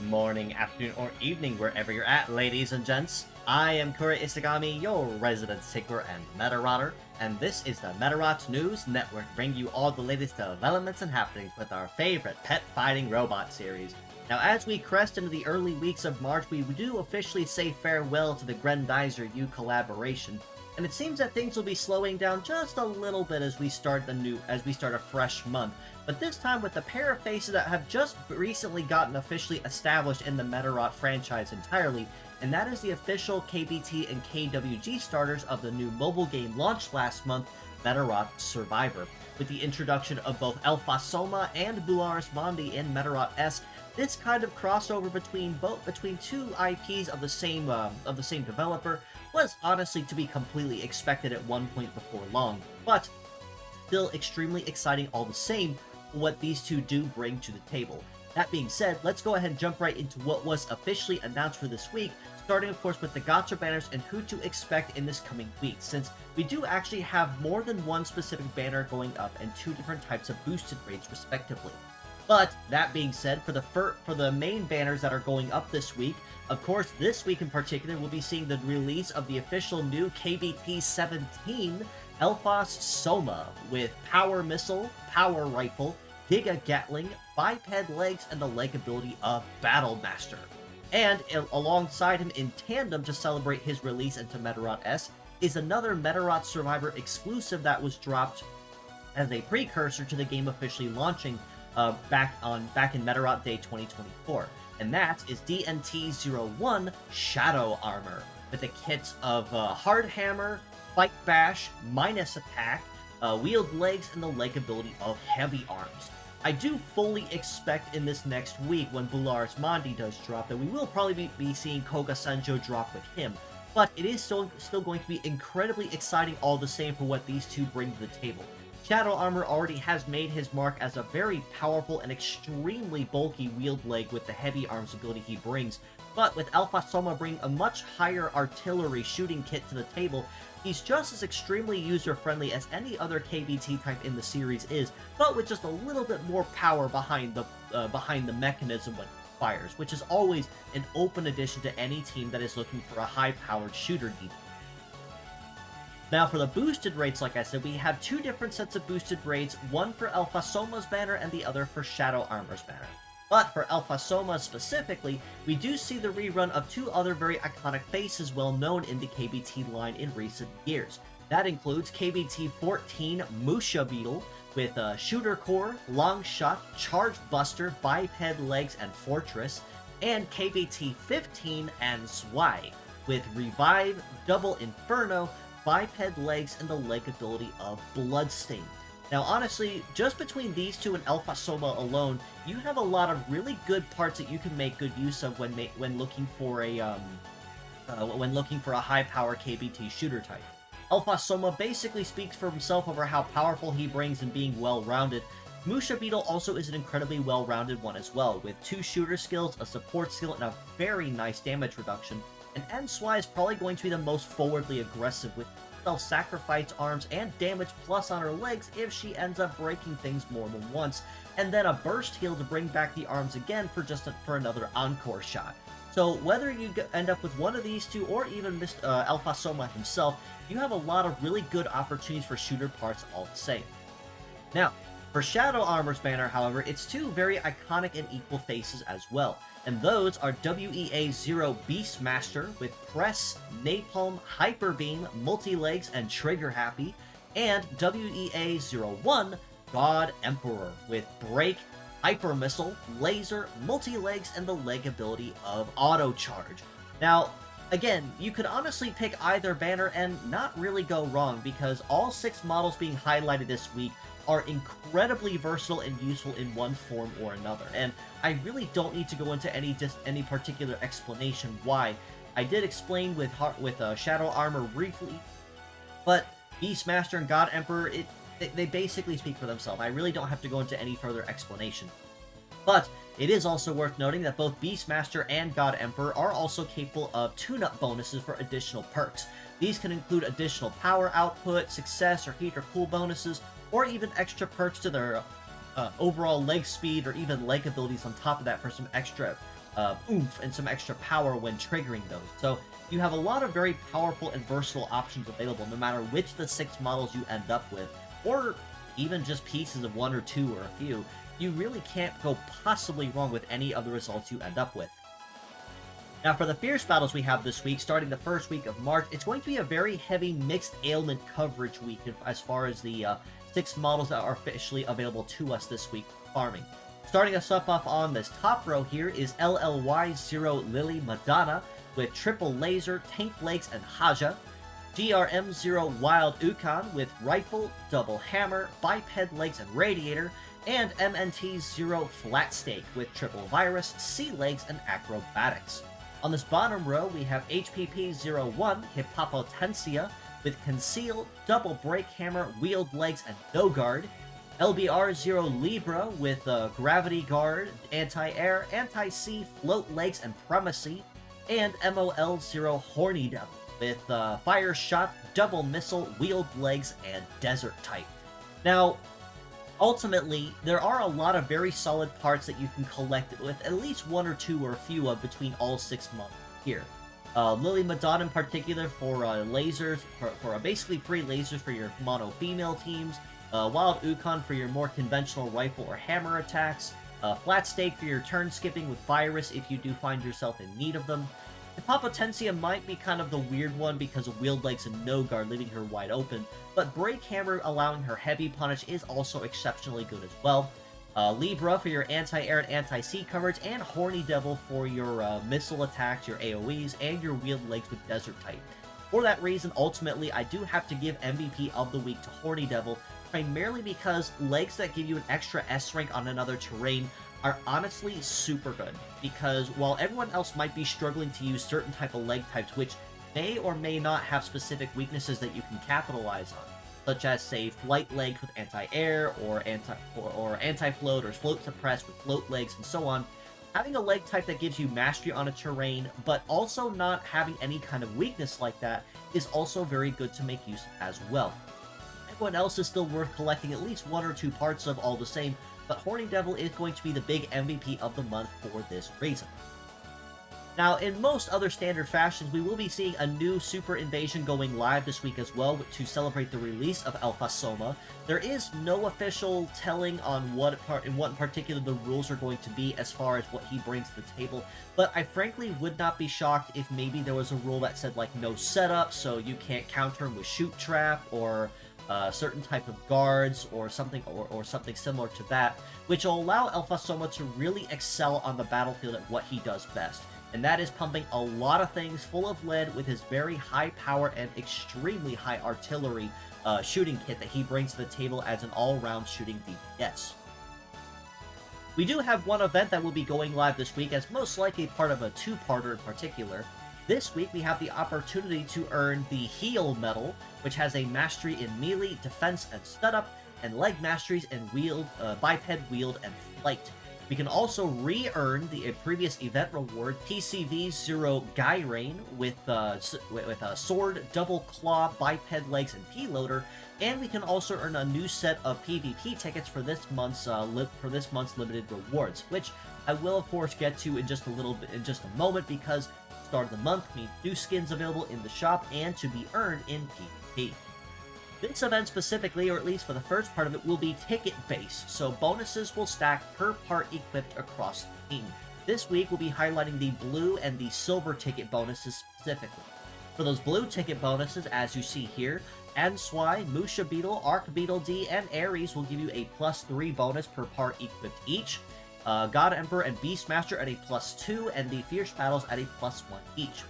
morning, afternoon, or evening, wherever you're at, ladies and gents. I am Kurojiri, your resident tinkerer and Medarotter, and this is the Medarot News Network, bringing you all the latest developments and happenings with our favorite pet fighting robot series. Now, as we crest into the early weeks of March, we do officially say farewell to the Grendizer U collaboration, and it seems that things will be slowing down just a little bit as we start a fresh month. But this time with a pair of faces that have just recently gotten officially established in the Medarot franchise entirely, and that is the official KBT and KWG starters of the new mobile game launched last month, Medarot Survivor. With the introduction of both ELPHAS SOMA and Bularis Mondi in Medarot S, this kind of crossover between two IPs of the same developer was honestly to be completely expected at one point before long, but still extremely exciting all the same for what these two do bring to the table. That being said, let's go ahead and jump right into what was officially announced for this week, starting of course with the gacha banners and who to expect in this coming week, since we do actually have more than one specific banner going up and two different types of boosted rates respectively. But that being said, for the main banners that are going up this week, of course, this week in particular, we'll be seeing the release of the official new KBT 17 ELPHAS SOMA with Power Missile, Power Rifle, Giga Gatling, Biped Legs, and the leg ability of Battle Master. And alongside him in tandem to celebrate his release into Medarot S is another Medarot Survivor exclusive that was dropped as a precursor to the game officially launching back in Medarot Day 2024, and that is DNT-01 Shadow Armor, with the kits of Hard Hammer, Fight Bash, Minus Attack, Wheeled Legs, and the leg ability of Heavy Arms. I do fully expect in this next week, when Bularis Mondi does drop, that we will probably be seeing Koga Senjo drop with him, but it is still going to be incredibly exciting all the same for what these two bring to the table. Shadow Armor already has made his mark as a very powerful and extremely bulky wheeled leg with the heavy arms ability he brings, but with ELPHAS SOMA bringing a much higher artillery shooting kit to the table, he's just as extremely user-friendly as any other KBT type in the series is, but with just a little bit more power behind the mechanism when it fires, which is always an open addition to any team that is looking for a high-powered shooter need. Now for the boosted rates, like I said, we have two different sets of boosted rates, one for ELPHAS SOMA's banner and the other for Shadow Armor's banner. But for ELPHAS SOMA specifically, we do see the rerun of two other very iconic faces well known in the KBT line in recent years. That includes KBT 14 Musha Beetle with Shooter Core, Long Shot, Charge Buster, Biped Legs, and Fortress, and KBT 15 and Zwei with Revive, Double Inferno, Biped Legs, and the leg ability of Bloodstain. Now honestly, just between these two and ELPHAS SOMA alone, you have a lot of really good parts that you can make good use of when looking for a high-power KBT shooter type. ELPHAS SOMA basically speaks for himself over how powerful he brings in being well-rounded. Musha Beetle also is an incredibly well-rounded one as well, with two shooter skills, a support skill, and a very nice damage reduction. And Zwei is probably going to be the most forwardly aggressive, with self-sacrifice arms and damage plus on her legs if she ends up breaking things more than once, and then a burst heal to bring back the arms again for another encore shot. So whether you end up with one of these two or even ELPHAS SOMA himself, you have a lot of really good opportunities for shooter parts all the same. Now, for Shadow Armor's banner, however, it's two very iconic and equal faces as well, and those are WEA-0 Beastmaster with Press, Napalm, Hyper Beam, Multi-Legs, and Trigger Happy, and WEA-01 God Emperor with Break, Hyper Missile, Laser, Multi-Legs, and the leg ability of Auto Charge. Now, again, you could honestly pick either banner and not really go wrong, because all 6 models being highlighted this week are incredibly versatile and useful in one form or another, and I really don't need to go into any particular explanation why. I did explain with Shadow Armor briefly, but Beastmaster and God Emperor, they basically speak for themselves. I really don't have to go into any further explanation. But it is also worth noting that both Beastmaster and God Emperor are also capable of tune-up bonuses for additional perks. These can include additional power output, success or heat or cool bonuses, or even extra perks to their overall leg speed or even leg abilities on top of that for some extra oomph and some extra power when triggering those. So you have a lot of very powerful and versatile options available, no matter which of the 6 models you end up with, or even just pieces of 1 or 2 or a few. You really can't go possibly wrong with any of the results you end up with. Now, for the Fierce Battles we have this week, starting the first week of March, it's going to be a very heavy mixed ailment coverage week as far as the 6 models that are officially available to us this week for farming. Starting us off on this top row here is LLY0 Lily Madonna with triple laser, tank legs, and Haja. GRM0 Wild Ukon with rifle, double hammer, biped legs, and radiator. And MNT0 Flat Stake with triple virus, sea legs, and acrobatics. On this bottom row, we have HPP01 Hippopotensia with conceal, double brake hammer, wheeled legs, and no guard. LBR0 Libra with gravity guard, anti-air, anti-sea, float legs, and primacy. And MOL0 Horny Devil with fire shot, double missile, wheeled legs, and desert type. Now, ultimately, there are a lot of very solid parts that you can collect with at least 1 or 2 or a few of between all 6 models here. Lily Madonna in particular for lasers, for basically free lasers for your mono female teams. Wild Ukon for your more conventional rifle or hammer attacks. Flat Stake for your turn skipping with virus if you do find yourself in need of them. Hippopotensia might be kind of the weird one because of wheeled legs and no guard, leaving her wide open, but Brake Hammer allowing her heavy punish is also exceptionally good as well. Libra for your anti-air and anti-sea coverage, and Horny Devil for your missile attacks, your AoEs, and your wheeled legs with desert type. For that reason, ultimately, I do have to give MVP of the week to Horny Devil, primarily because legs that give you an extra S rank on another terrain are honestly super good, because while everyone else might be struggling to use certain type of leg types which may or may not have specific weaknesses that you can capitalize on, such as, say, flight legs with anti-air, or anti-float, or float suppressed with float legs, and so on, having a leg type that gives you mastery on a terrain, but also not having any kind of weakness like that, is also very good to make use of as well. Everyone else is still worth collecting at least 1 or 2 parts of all the same, but Horny Devil is going to be the big MVP of the month for this reason. Now, in most other standard fashions, we will be seeing a new Super Invasion going live this week as well to celebrate the release of ELPHAS SOMA. There is no official telling on what in particular the rules are going to be as far as what he brings to the table, but I frankly would not be shocked if maybe there was a rule that said, like, no setup, so you can't counter him with shoot trap, or certain type of guards, or something something similar to that, which will allow ELPHAS SOMA to really excel on the battlefield at what he does best. And that is pumping a lot of things full of lead with his very high power and extremely high artillery shooting kit that he brings to the table as an all-round shooting DPS. We do have one event that will be going live this week, as most likely part of a 2-parter in particular. This week we have the opportunity to earn the Heal Medal, which has a mastery in melee, defense, and setup, and leg masteries in biped, wield, and flight. We can also re-earn the previous event reward, PCV0 Gyrain, with a sword, double claw, biped legs, and P-loader, and we can also earn a new set of PvP tickets for this month's limited rewards, which I will of course get to in just a moment, because start of the month means new skins available in the shop and to be earned in PvP. This event specifically, or at least for the first part of it, will be ticket-based, so bonuses will stack per part equipped across the team. This week, we'll be highlighting the blue and the silver ticket bonuses specifically. For those blue ticket bonuses, as you see here, Answai, Musha Beetle, Arc Beetle D, and Ares will give you a +3 bonus per part equipped each. God Emperor and Beastmaster at a +2, and the Fierce Battles at a +1 each.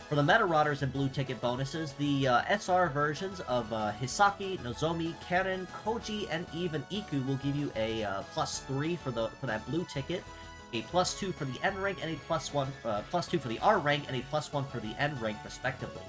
For the Medarotters and blue ticket bonuses, the SR versions of Hisaki, Nozomi, Karen, Koji, and even Iku will give you a +3 for that blue ticket, a +2 for the N rank, and a +2 for the R rank, and a +1 for the N rank, respectively.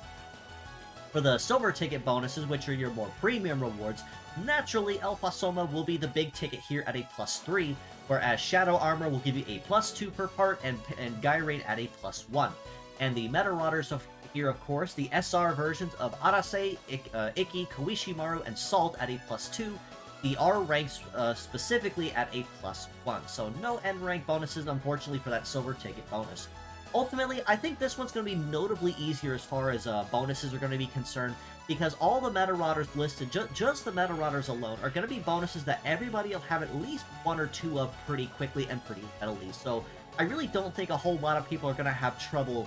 For the silver ticket bonuses, which are your more premium rewards, naturally ELPHAS SOMA will be the big ticket here at a +3, whereas Shadow Armor will give you a +2 per part, and Gyrain at a +1. And the Medarotters here, of course, the SR versions of Arase, Ikki, Kawashimaru, and Salt at a +2, The R ranks specifically at a +1, so no N rank bonuses, unfortunately, for that silver ticket bonus. Ultimately, I think this one's going to be notably easier as far as bonuses are going to be concerned, because all the Medarotters listed, just the Medarotters alone, are going to be bonuses that everybody will have at least one or two of pretty quickly and pretty readily. So I really don't think a whole lot of people are going to have trouble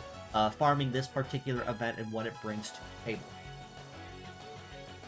farming this particular event and what it brings to the table.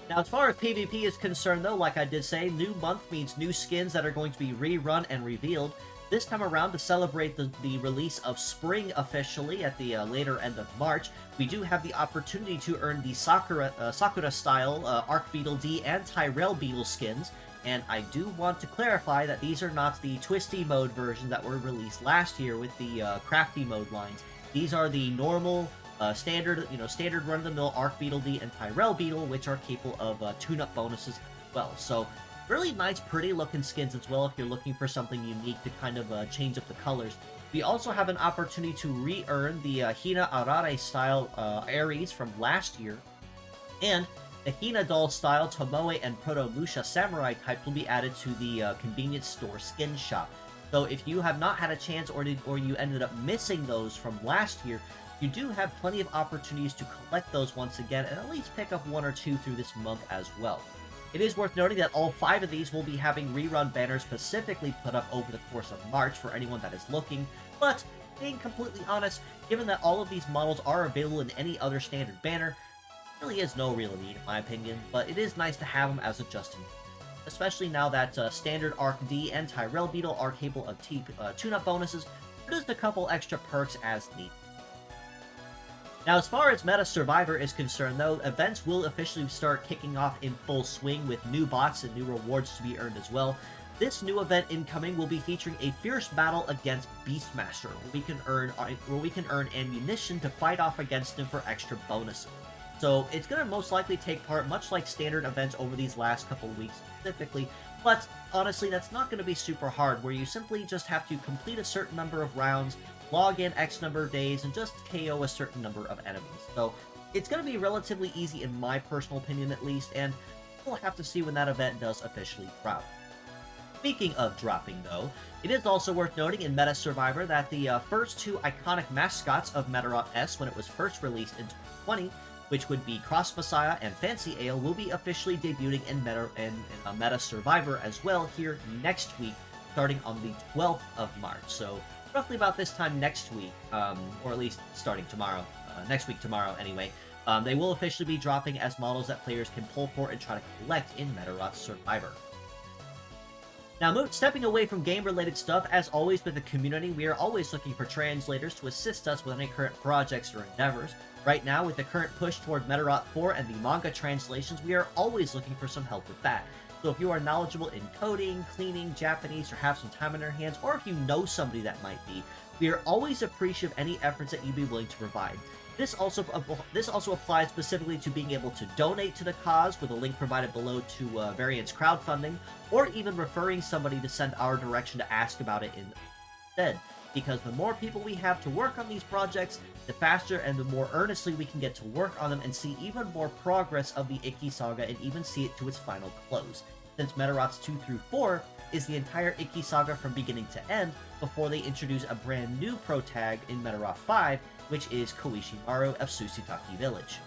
Now, as far as PvP is concerned, though, like I did say, new month means new skins that are going to be rerun and revealed. This time around, to celebrate the release of Spring officially at the later end of March, we do have the opportunity to earn the Sakura-style Arc Beetle D and Tyrell Beetle skins, and I do want to clarify that these are not the Twisty Mode versions that were released last year with the Crafty Mode lines. These are the normal, standard run-of-the-mill Arc Beetle D and Tyrell Beetle, which are capable of tune-up bonuses as well. So, really nice, pretty-looking skins as well if you're looking for something unique to kind of change up the colors. We also have an opportunity to re-earn the Hina Arare-style Ares from last year, and the Hina Doll-style Tomoe and Proto-Musha Samurai types will be added to the convenience store skin shop. So if you have not had a chance or you ended up missing those from last year, you do have plenty of opportunities to collect those once again and at least pick up one or two through this month as well. It is worth noting that all 5 of these will be having rerun banners specifically put up over the course of March for anyone that is looking, but being completely honest, given that all of these models are available in any other standard banner, there really is no real need in my opinion, but it is nice to have them as a just-in, especially now that standard Arc D and Tyrell Beetle are capable of tune-up bonuses, or just a couple extra perks as needed. Now, as far as MedaSurvivor is concerned, though, events will officially start kicking off in full swing with new bots and new rewards to be earned as well. This new event incoming will be featuring a fierce battle against Beastmaster, where we can earn ammunition to fight off against him for extra bonuses. So it's going to most likely take part much like standard events over these last couple weeks specifically, but honestly that's not going to be super hard, where you simply just have to complete a certain number of rounds, log in X number of days, and just KO a certain number of enemies. So it's going to be relatively easy in my personal opinion at least, and we'll have to see when that event does officially drop. Speaking of dropping though, it is also worth noting in MedaSurvivor that the first 2 iconic mascots of Medarot S when it was first released in 2020, which would be Cross Messiah and Fancy Ale, will be officially debuting in MedaSurvivor as well here next week, starting on the 12th of March. So roughly about this time next week, or at least starting tomorrow, next week tomorrow anyway, they will officially be dropping as models that players can pull for and try to collect in Medarot Survivor. Now, stepping away from game-related stuff, as always with the community, we are always looking for translators to assist us with any current projects or endeavors. Right now, with the current push toward Medarot 4 and the manga translations, we are always looking for some help with that. So if you are knowledgeable in coding, cleaning, Japanese, or have some time on your hands, or if you know somebody that might be, we are always appreciative of any efforts that you'd be willing to provide. This also applies specifically to being able to donate to the cause with a link provided below to Variant's crowdfunding, or even referring somebody to send our direction to ask about it instead. Because the more people we have to work on these projects, the faster and the more earnestly we can get to work on them and see even more progress of the Ikki Saga and even see it to its final close. Since Medarots 2 through 4 is the entire Ikki Saga from beginning to end before they introduce a brand new protag in Medarot 5, which is Koishimaru of Susitaki Village.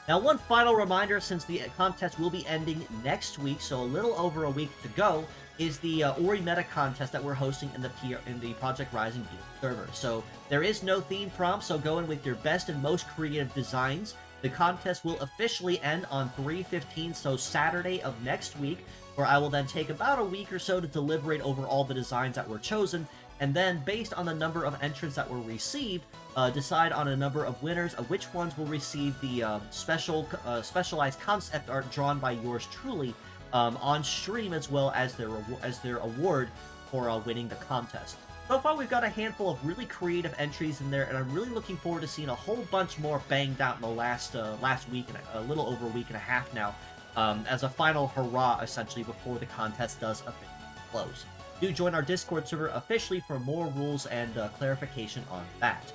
Now, one final reminder, since the contest will be ending next week, so a little over a week to go, is the Ori Meta contest that we're hosting in the Project Rising Beetle server. So there is no theme prompt, so go in with your best and most creative designs. The contest will officially end on 3/15, so Saturday of next week, where I will then take about a week or so to deliberate over all the designs that were chosen, and then, based on the number of entrants that were received, decide on a number of winners of which ones will receive the specialized concept art drawn by yours truly on stream, as well as their award for winning the contest. So far, we've got a handful of really creative entries in there, and I'm really looking forward to seeing a whole bunch more banged out in the last week, and a little over a week and a half now, as a final hurrah, essentially, before the contest does officially close. Do join our Discord server officially for more rules and clarification on that.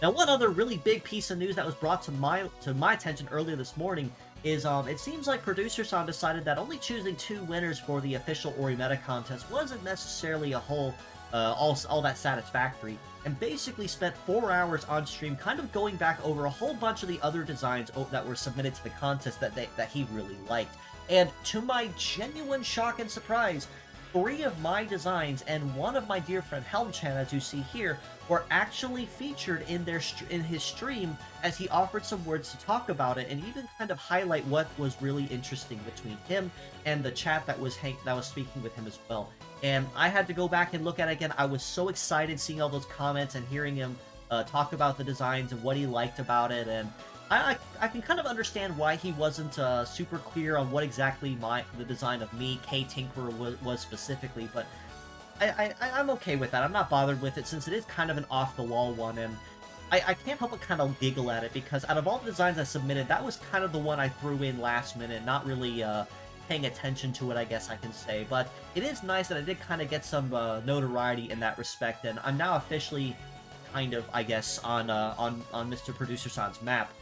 Now, one other really big piece of news that was brought to my attention earlier this morning is it seems like Producer-san decided that only choosing 2 winners for the official Orimeta contest wasn't necessarily a whole all that satisfactory, and basically spent 4 hours on stream kind of going back over a whole bunch of the other designs that were submitted to the contest that he really liked. And to my genuine shock and surprise, 3 of my designs and 1 of my dear friend Helm-chan, as you see here, were actually featured in his stream, as he offered some words to talk about it and even kind of highlight what was really interesting between him and the chat that was speaking with him as well. And I had to go back and look at it again. I was so excited seeing all those comments and hearing him talk about the designs and what he liked about it, and I can kind of understand why he wasn't super clear on what exactly the design of me, K Tinkerer, was specifically, but I'm okay with that. I'm not bothered with it, since it is kind of an off-the-wall one, and I can't help but kind of giggle at it, because out of all the designs I submitted, that was kind of the one I threw in last minute, not really paying attention to it, I guess I can say. But it is nice that I did kind of get some notoriety in that respect, and I'm now officially kind of, I guess, on Mr. Producer-san's map.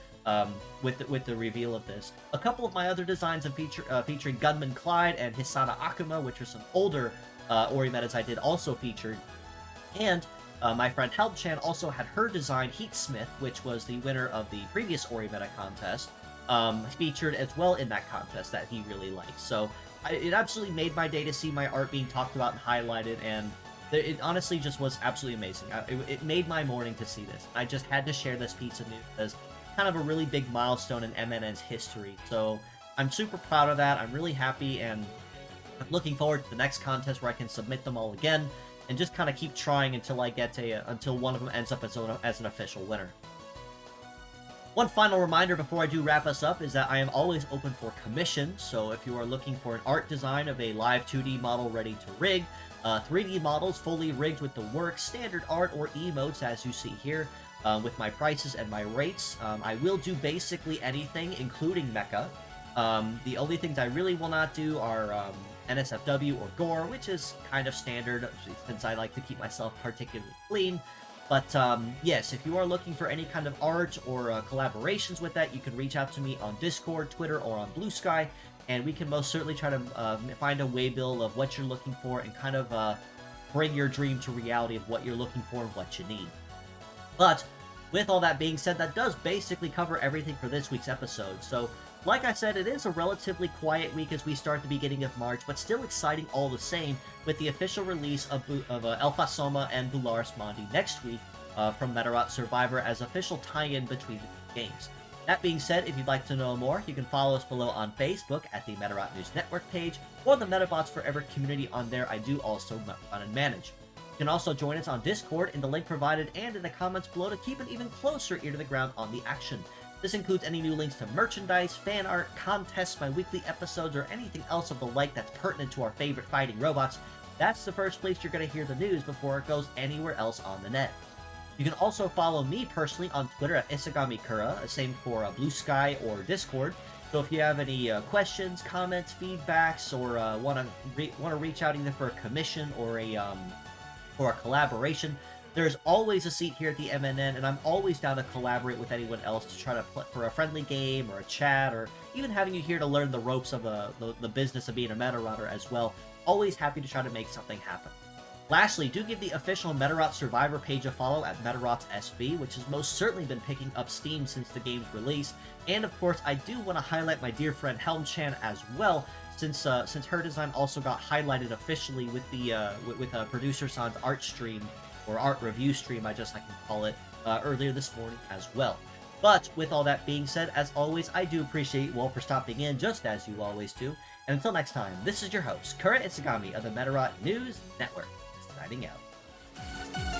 With the reveal of this. A couple of my other designs featuring Gunman Clyde and Hisana Akuma, which are some older Orimetas I did, also featured. And my friend Helm-chan also had her design, Heatsmith, which was the winner of the previous Orimeta contest, featured as well in that contest that he really liked. So it absolutely made my day to see my art being talked about and highlighted, and it honestly just was absolutely amazing. It made my morning to see this. I just had to share this piece of news as kind of a really big milestone in MNN's history. So I'm super proud of that. I'm really happy, and I'm looking forward to the next contest where I can submit them all again and just kind of keep trying until I get until one of them ends up as an official winner. One final reminder before I do wrap us up is that I am always open for commissions, so if you are looking for an art design of a live 2D model ready to rig, 3D models fully rigged with the work, standard art, or emotes as you see here, with my prices and my rates. I will do basically anything, including mecha. The only things I really will not do are NSFW or gore, which is kind of standard since I like to keep myself particularly clean. But yes, if you are looking for any kind of art or collaborations with that, you can reach out to me on Discord, Twitter, or on Blue Sky, and we can most certainly try to find a waybill of what you're looking for and kind of bring your dream to reality of what you're looking for and what you need. But with all that being said, that does basically cover everything for this week's episode. So, like I said, it is a relatively quiet week as we start the beginning of March, but still exciting all the same, with the official release of ELPHAS SOMA and Bularis Mondi next week from Medarot Survivor as official tie-in between the two games. That being said, if you'd like to know more, you can follow us below on Facebook at the Medarot News Network page, or the Metabots Forever community on there I do also run and manage. You can also join us on Discord in the link provided and in the comments below to keep an even closer ear to the ground on the action. This includes any new links to merchandise, fan art, contests, my weekly episodes, or anything else of the like that's pertinent to our favorite fighting robots. That's the first place you're going to hear the news before it goes anywhere else on the net. You can also follow me personally on Twitter at IsagamiKura, same for Blue Sky or Discord. So if you have any questions, comments, feedbacks, or want to reach out either for a commission or a collaboration, there's always a seat here at the MNN, and I'm always down to collaborate with anyone else to try to play for a friendly game or a chat, or even having you here to learn the ropes of the business of being a Medarotter as well. Always happy to try to make something happen. Lastly, do give the official Medarot Survivor page a follow at Medarot SV, which has most certainly been picking up steam since the game's release. And of course, I do want to highlight my dear friend Helm-chan as well, since her design also got highlighted officially with Producer-san's art stream, or art review stream, I can call it, earlier this morning as well. But with all that being said, as always, I do appreciate you all for stopping in, just as you always do. And until next time, this is your host, Kura Isagami of the Medarot News Network, signing out.